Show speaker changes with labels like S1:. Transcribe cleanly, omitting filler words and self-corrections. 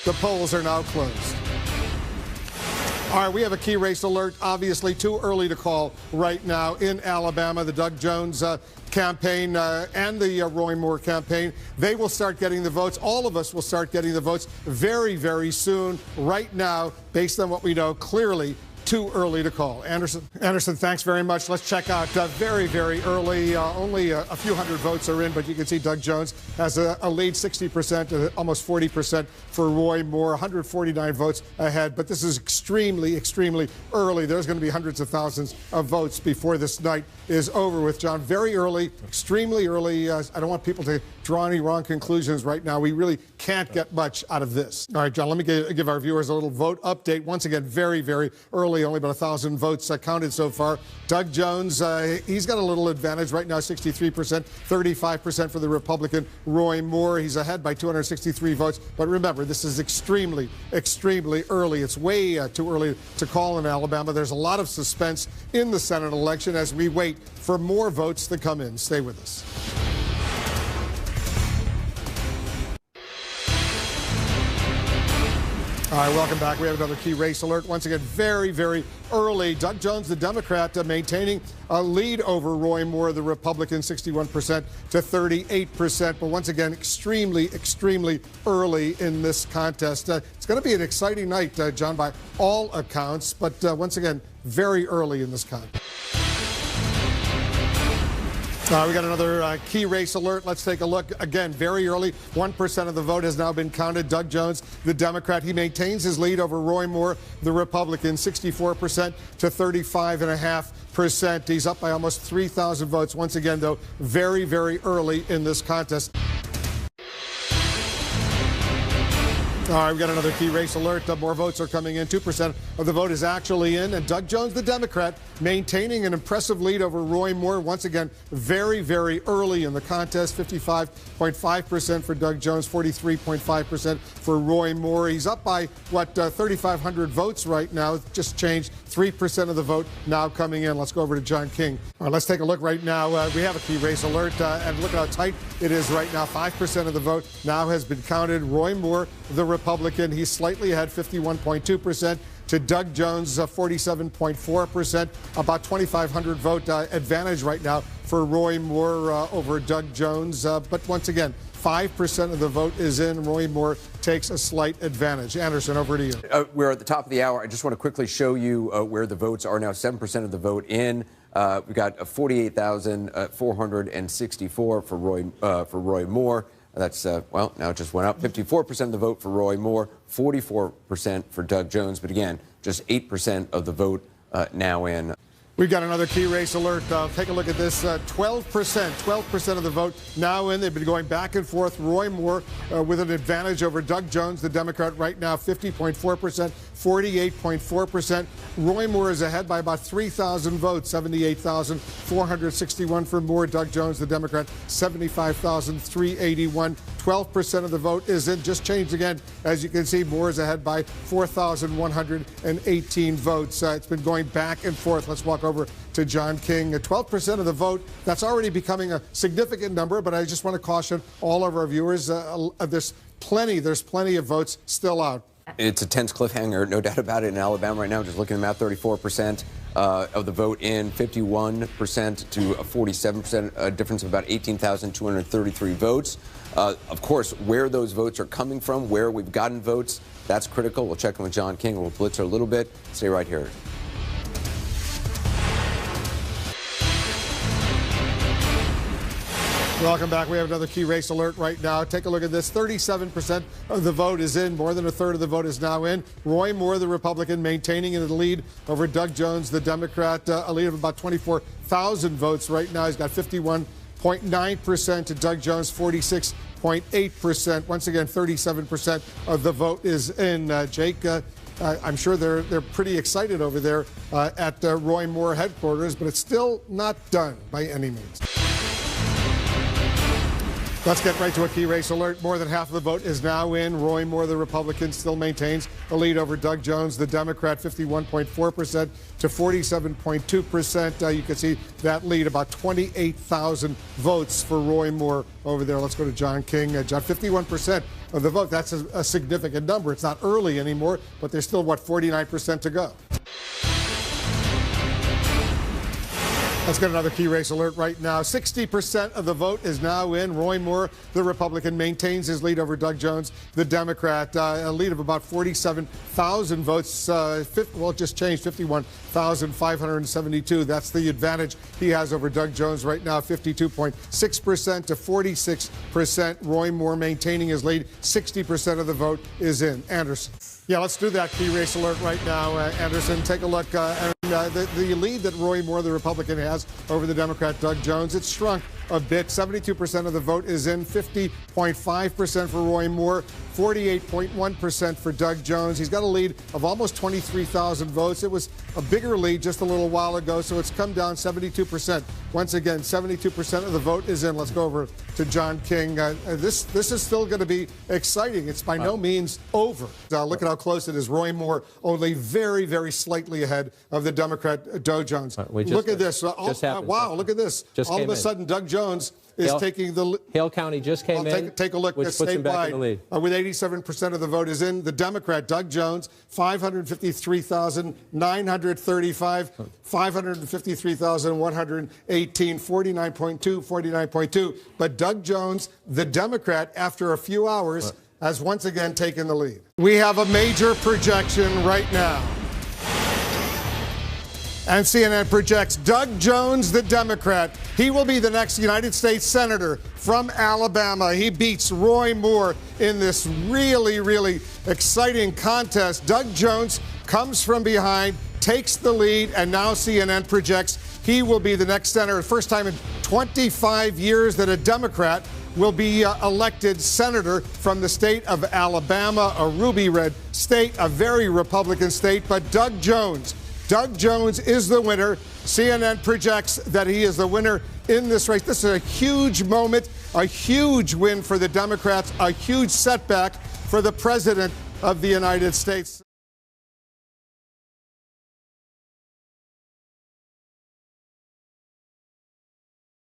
S1: The polls are now closed. All right, we have a key race alert. Obviously, too early to call right now in Alabama. The Doug Jones campaign and the Roy Moore campaign, they will start getting the votes. All of us will start getting the votes very, very soon. Right now, based on what we know, clearly too early to call. Anderson, thanks very much. Let's check out very, very early. Only a few hundred votes are in, but you can see Doug Jones has a lead 60%, almost 40% for Roy Moore, 149 votes ahead. But this is extremely, extremely early. There's going to be hundreds of thousands of votes before this night is over with, John. Very early, extremely early. I don't want people to draw any wrong conclusions right now. We really can't get much out of this. All right, John, let me give our viewers a little vote update. Once again, very, very early. Only about 1,000 votes counted so far. Doug Jones, he's got a little advantage right now, 63%, 35% for the Republican Roy Moore. He's ahead by 263 votes. But remember, this is extremely, extremely early. It's way too early to call in Alabama. There's a lot of suspense in the Senate election as we wait for more votes to come in. Stay with us. All right, welcome back. We have another key race alert. Once again, very, very early. Doug Jones, the Democrat, maintaining a lead over Roy Moore, the Republican, 61% to 38%. But once again, extremely, extremely early in this contest. It's going to be an exciting night, John, by all accounts. But once again, very early in this contest. We got another key race alert. Let's take a look. Again, very early. 1% of the vote has now been counted. Doug Jones, the Democrat, he maintains his lead over Roy Moore, the Republican, 64% to 35.5%. He's up by almost 3,000 votes. Once again, though, very, very early in this contest. All right, we got another key race alert. More votes are coming in. 2% of the vote is actually in. And Doug Jones, the Democrat, maintaining an impressive lead over Roy Moore. Once again, very, very early in the contest. 55.5% for Doug Jones, 43.5% for Roy Moore. He's up by, 3,500 votes right now. Just changed. 3% of the vote now coming in. Let's go over to John King. All right, let's take a look right now. We have a key race alert. And look at how tight it is right now. 5% of the vote now has been counted. Roy Moore, the Republican, he's slightly ahead, 51.2%, to Doug Jones, 47.4%. About 2,500 vote advantage right now for Roy Moore over Doug Jones. But once again, 5% of the vote is in. Roy Moore takes a slight advantage. Anderson, over to you.
S2: We're at the top of the hour. I just want to quickly show you where the votes are now. 7% of the vote in. We've got 48,464 for Roy Moore. That's, well, now it just went up. 54% of the vote for Roy Moore, 44% for Doug Jones. But again, just 8% of the vote now in.
S1: We've got another key race alert. Take a look at this. 12% of the vote now in. They've been going back and forth. Roy Moore with an advantage over Doug Jones, the Democrat, right now, 50.4%, 48.4%. Roy Moore is ahead by about 3,000 votes, 78,461 for Moore. Doug Jones, the Democrat, 75,381. 12% of the vote is in. Just changed again. As you can see, Moore is ahead by 4,118 votes. It's been going back and forth. Let's walk over to John King. 12% of the vote, that's already becoming a significant number, but I just want to caution all of our viewers, there's plenty of votes still out.
S2: It's a tense cliffhanger, no doubt about it, in Alabama right now. Just looking at the map, 34% of the vote in, 51% to 47%, a difference of about 18,233 votes. Of course, where those votes are coming from, where we've gotten votes, that's critical. We'll check in with John King. We'll Blitzer a little bit. Stay right here.
S1: Welcome back. We have another key race alert right now. Take a look at this. 37% of the vote is in. More than a third of the vote is now in. Roy Moore, the Republican, maintaining a lead over Doug Jones, the Democrat, a lead of about 24,000 votes right now. He's got 51.9% to Doug Jones, 46.8%. Once again, 37% of the vote is in. Jake, I'm sure they're pretty excited over there at Roy Moore headquarters, but it's still not done by any means. Let's get right to a key race alert. More than half of the vote is now in. Roy Moore, the Republican, still maintains a lead over Doug Jones, the Democrat, 51.4% to 47.2%. You can see that lead, about 28,000 votes for Roy Moore over there. Let's go to John King. John, 51% of the vote. That's a significant number. It's not early anymore, but there's still, 49% to go. Let's get another key race alert right now. 60% of the vote is now in. Roy Moore, the Republican, maintains his lead over Doug Jones, the Democrat, a lead of about 47,000 votes. It just changed, 51,572. That's the advantage he has over Doug Jones right now, 52.6% to 46%. Roy Moore maintaining his lead. 60% of the vote is in. Anderson. Yeah, let's do that key race alert right now, Anderson. Take a look. The lead that Roy Moore, the Republican, has over the Democrat, Doug Jones, it's shrunk a bit. 72% of the vote is in, 50.5% for Roy Moore, 48.1% for Doug Jones. He's got a lead of almost 23,000 votes. It was a bigger lead just a little while ago, so it's come down 72%. Once again, 72% of the vote is in. Let's go over to John King. This is still going to be exciting. It's by no means over. Look at how close it is. Roy Moore only very, very slightly ahead of the Democrat, Doug Jones. Look at this. Wow, look at this. All of a sudden, Doug Jones is taking the...
S3: Hale County just came in.
S1: Take a look.
S3: Which puts him back in the lead.
S1: With 87% of the vote is in. The Democrat, Doug Jones, 553,935, 553,118, 49.2. But Doug Jones, the Democrat, after a few hours, has once again taken the lead. We have a major projection right now. And CNN projects Doug Jones, the Democrat. He will be the next United States Senator from Alabama. He beats Roy Moore in this really, really exciting contest. Doug Jones comes from behind, takes the lead, and now CNN projects he will be the next senator. First time in 25 years that a Democrat will be elected senator from the state of Alabama, a ruby red state, a very Republican state. But Doug Jones is the winner. CNN projects that he is the winner in this race. This is a huge moment, a huge win for the Democrats, a huge setback for the president of the United States.